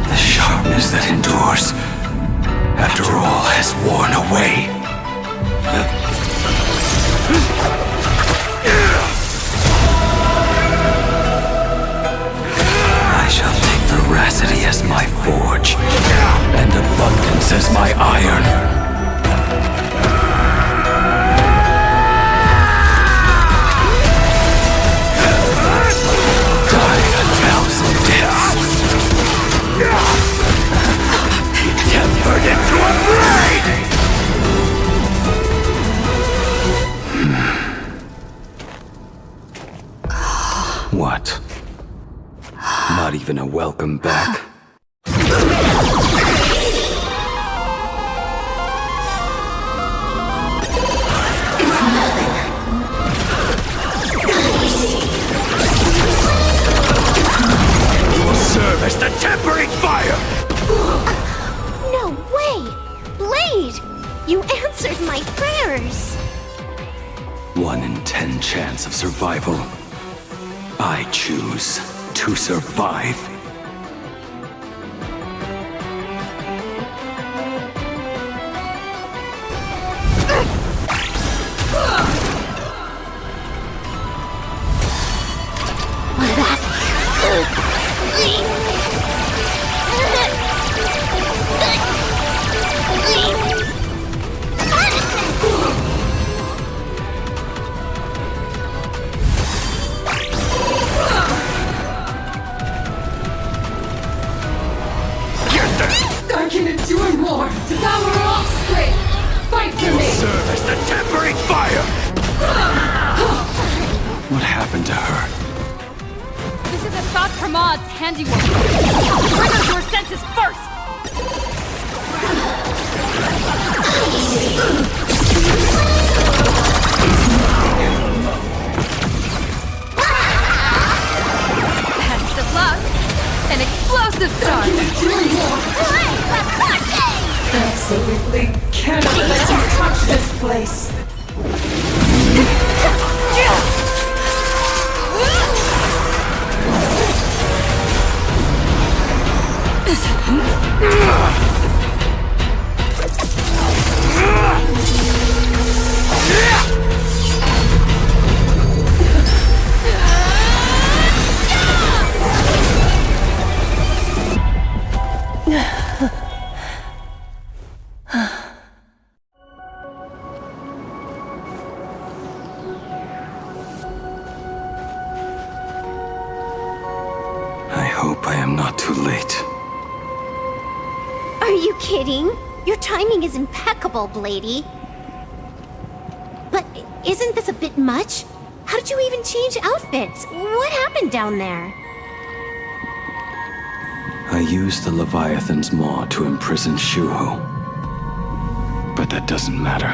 The sharpness that endures after all has worn away. I shall take veracity as my forge, and abundance as my iron. Die a thousand deaths. Tempered into a blade! What? Not even a welcome back? You will serve as the tempering fire! No way! Blade! You answered my prayers! 1 in 10 chance of survival. I choose to survive. I can endure more! Devour offspring! Fight for me! Serve as the tempering fire! What happened to her? This is Asat Pramod's handiwork. Bring her to her senses first! Best of luck! An explosive start! Absolutely cannot let you touch this place. I hope I am not too late. Are you kidding? Your timing is impeccable, Blady. But isn't this a bit much? How did you even change outfits? What happened down there? I used the Leviathan's maw to imprison Shuho. But that doesn't matter.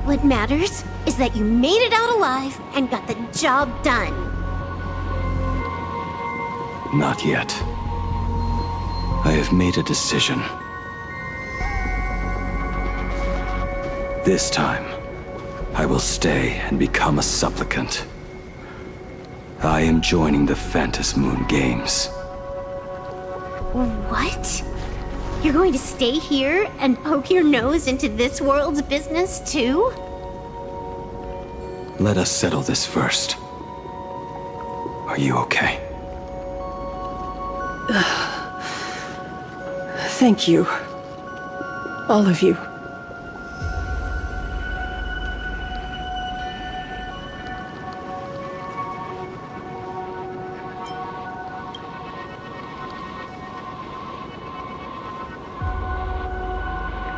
What matters is that you made it out alive and got the job done. Not yet. I have made a decision. This time, I will stay and become a supplicant. I am joining the Phantas Moon Games. What? You're going to stay here and poke your nose into this world's business too? Let us settle this first. Are you okay? Thank you. All of you.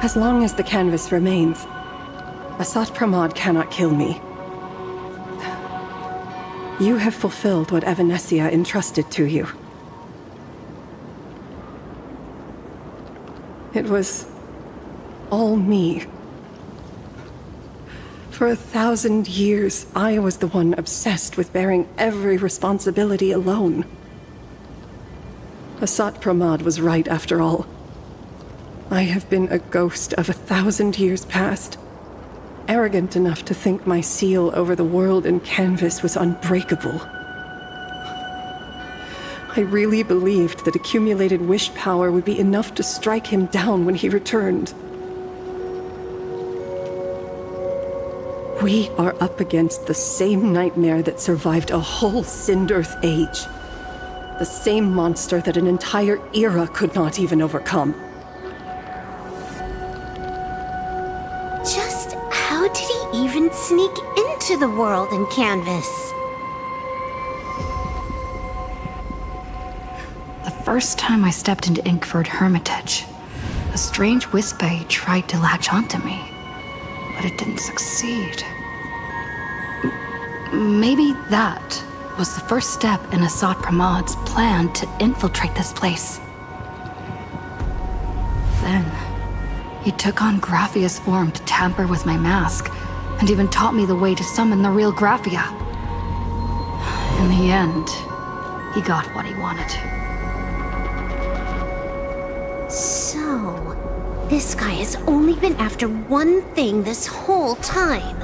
As long as the canvas remains, Asat Pramod cannot kill me. You have fulfilled what Evanescia entrusted to you. It was all me. For 1,000 years, I was the one obsessed with bearing every responsibility alone. Asat Pramod was right after all. I have been a ghost of 1,000 years past, arrogant enough to think my seal over the world and canvas was unbreakable. I really believed that accumulated wish power would be enough to strike him down when he returned. We are up against the same nightmare that survived a whole Sindearth age. The same monster that an entire era could not even overcome. Just how did he even sneak into the world and canvas? The first time I stepped into Inkford Hermitage, a strange Wispe tried to latch onto me, but it didn't succeed. Maybe that was the first step in Asat Pramod's plan to infiltrate this place. Then, he took on Graphia's form to tamper with my mask, and even taught me the way to summon the real Graphia. In the end, he got what he wanted. So, this guy has only been after one thing this whole time.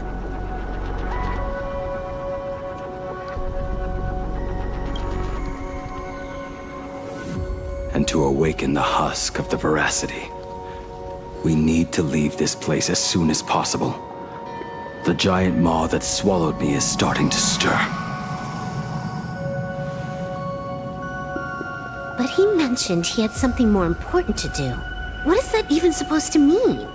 And to awaken the husk of the veracity, we need to leave this place as soon as possible. The giant maw that swallowed me is starting to stir. But he mentioned he had something more important to do. What is that even supposed to mean?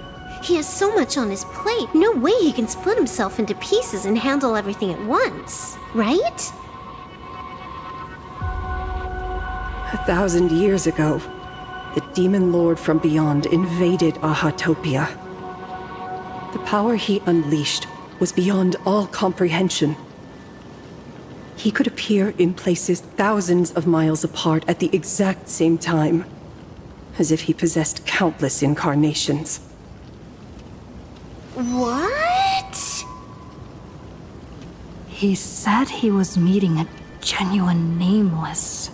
He has so much on his plate, no way he can split himself into pieces and handle everything at once, right? 1,000 years ago, the demon lord from beyond invaded Ahatopia. The power he unleashed was beyond all comprehension. He could appear in places thousands of miles apart at the exact same time, as if he possessed countless incarnations. What? He said he was meeting a genuine nameless.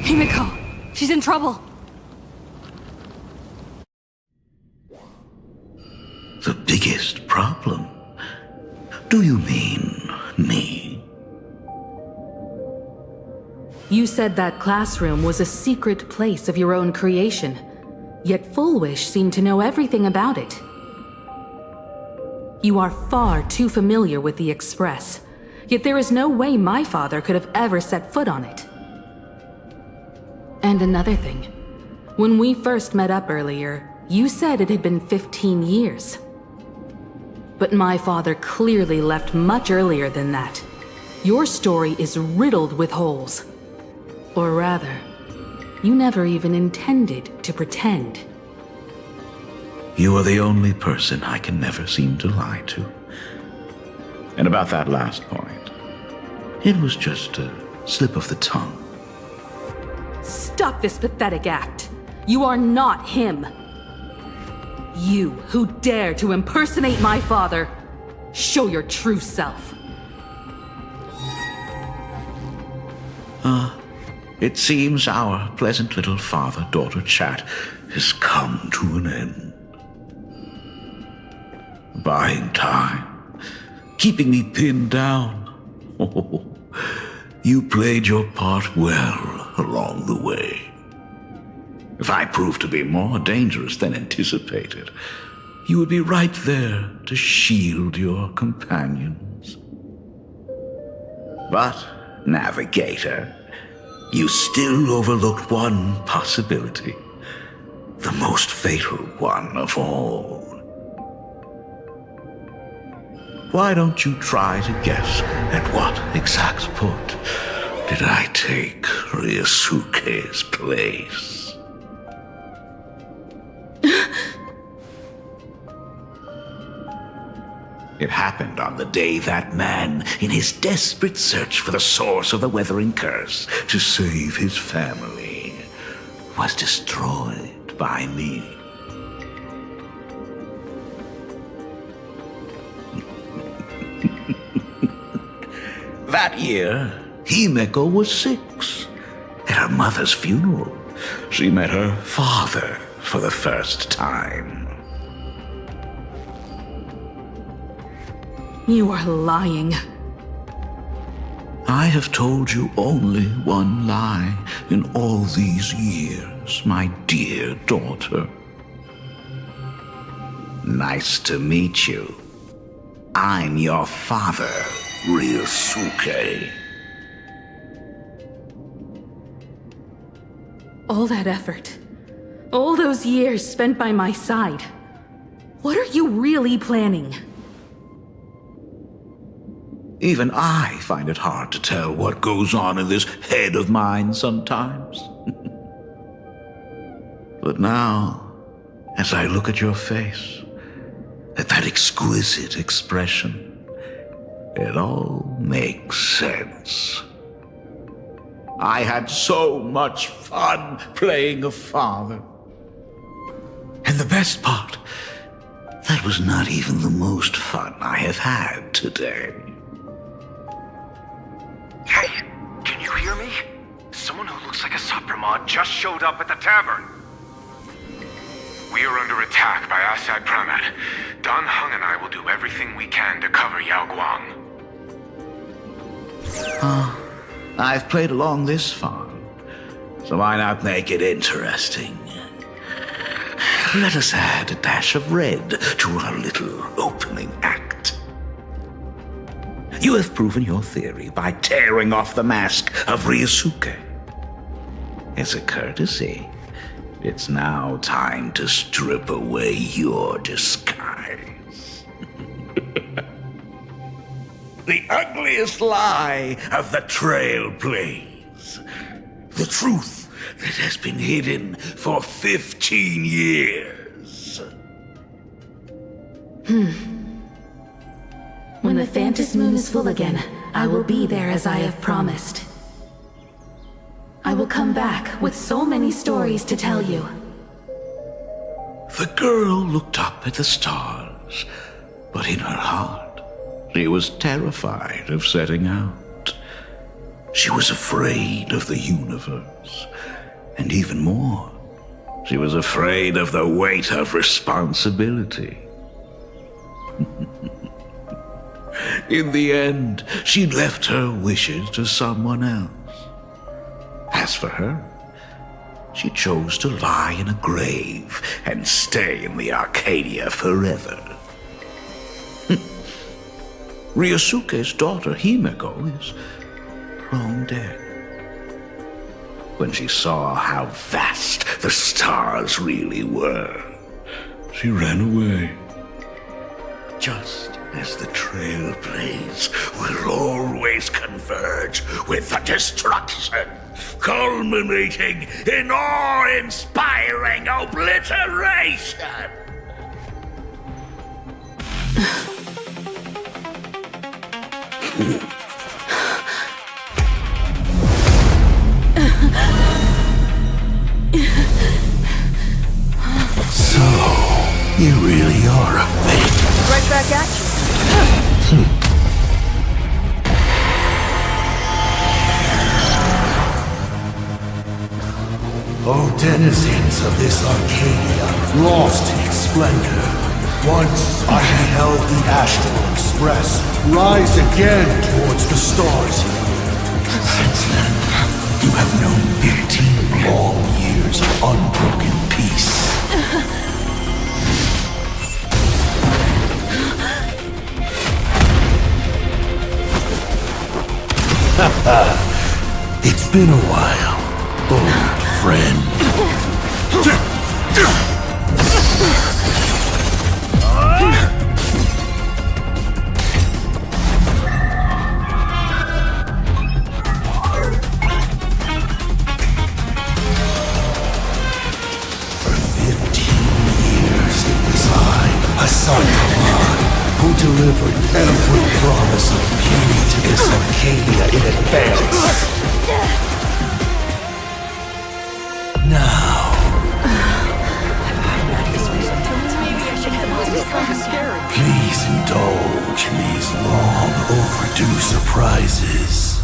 Himiko! She's in trouble! The biggest problem? Do you mean me? You said that classroom was a secret place of your own creation, yet Fullwish seemed to know everything about it. You are far too familiar with the Express, yet there is no way my father could have ever set foot on it. And another thing, when we first met up earlier, you said it had been 15 years. But my father clearly left much earlier than that. Your story is riddled with holes. Or rather, you never even intended to pretend. You are the only person I can never seem to lie to. And about that last point, it was just a slip of the tongue. Stop this pathetic act. You are not him. You who dare to impersonate my father, show your true self. It seems our pleasant little father-daughter chat has come to an end. Buying time, keeping me pinned down. Oh, you played your part well along the way. If I prove to be more dangerous than anticipated, you would be right there to shield your companions. But, Navigator, you still overlooked one possibility. The most fatal one of all. Why don't you try to guess at what exact point did I take Ryusuke's place? It happened on the day that man, in his desperate search for the source of the Weathering Curse to save his family, was destroyed by me. That year, Himeko was 6. At her mother's funeral, she met her father for the first time. You are lying. I have told you only one lie in all these years, my dear daughter. Nice to meet you. I'm your father, Ryusuke. All that effort, all those years spent by my side. What are you really planning? Even I find it hard to tell what goes on in this head of mine sometimes. But now, as I look at your face, at that exquisite expression, it all makes sense. I had so much fun playing a father. And the best part, that was not even the most fun I have had today. Hey, can you hear me? Someone who looks like a Supremod just showed up at the tavern. We are under attack by Asai Pramet. Dan Heng and I will do everything we can to cover Yao Guang. I've played along this far, so why not make it interesting? Let us add a dash of red to our little opening act. You have proven your theory by tearing off the mask of Ryusuke. As a courtesy, it's now time to strip away your disguise. The ugliest lie of the Trailblaze. The truth that has been hidden for 15 years. When the Phantom Moon is full again, I will be there as I have promised. I will come back with so many stories to tell you. The girl looked up at the stars, but in her heart, she was terrified of setting out. She was afraid of the universe, and even more, she was afraid of the weight of responsibility. In the end, she left her wishes to someone else. As for her, she chose to lie in a grave and stay in the Arcadia forever. Ryusuke's daughter Himeko is long dead. When she saw how vast the stars really were, she ran away. Just as the Trailblaze will always converge with the destruction, culminating in awe-inspiring obliteration. So, you really are a fake. Right back at you. O denizens of this Arcadia, lost in its splendor, once I beheld the Astral Express rise again towards the stars. Since then, you have known 15 long years of unbroken peace. It's been a while, old friend. For 15 years it was I, a Saruman, who delivered every promise of beauty to this Arcadia in advance. Now, please indulge in these long overdue surprises.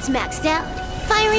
That's maxed out. Firing